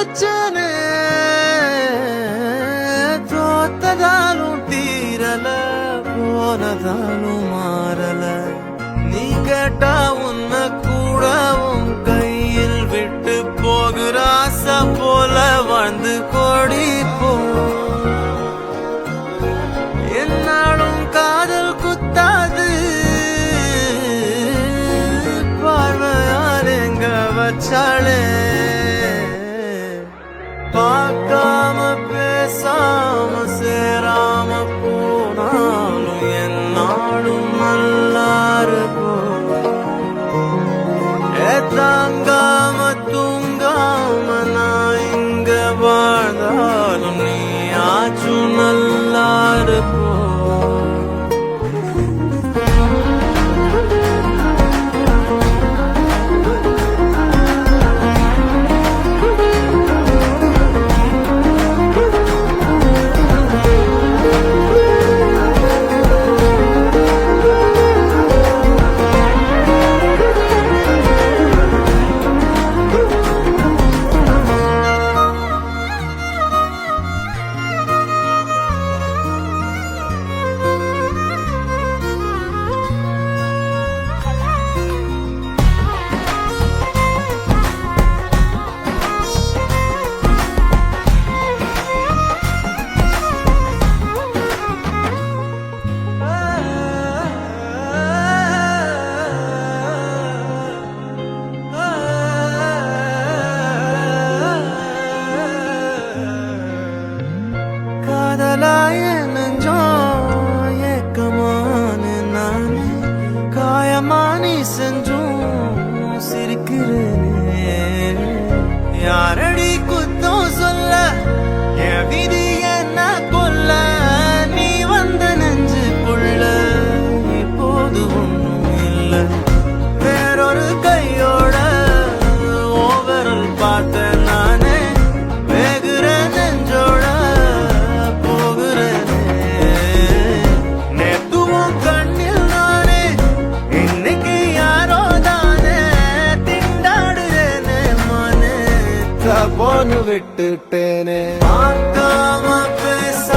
வச்சனே தோத்ததாலும் தீரல போனதாலும் மாறல நீ கேட்டா உன்ன கூட உன் கையில் விட்டு போகிற ஆசை போல வாழ்ந்து கோடி போ என்னாலும் காதல் குத்தாது பார்வையார் எங்க வச்சாளே பார்க்காம பேசாம சேராம போனாலும் என்னாலும் நல்லாரு தாங்காம தூங்காம நான் இங்க வாழ்ந்தாலும் நீ ஆச்சும் நல்லாரு காதலாய நெஞ்சோம் ஏக்கமான நானே காயமானி செஞ்சும் சிரிக்கிறேனே யாரடி குத்தம் சொல்ல என் விதி என்ன கொல்ல நீ வந்த நெஞ்சுக்குள்ள இப்போது ஒன்றும் இல்லை வேறொரு கையோட ஓவரல் பார்த்த நானே வேகுற நெஞ்சோட போன்னு விட்டுட்டேனே பார்க்காம பேச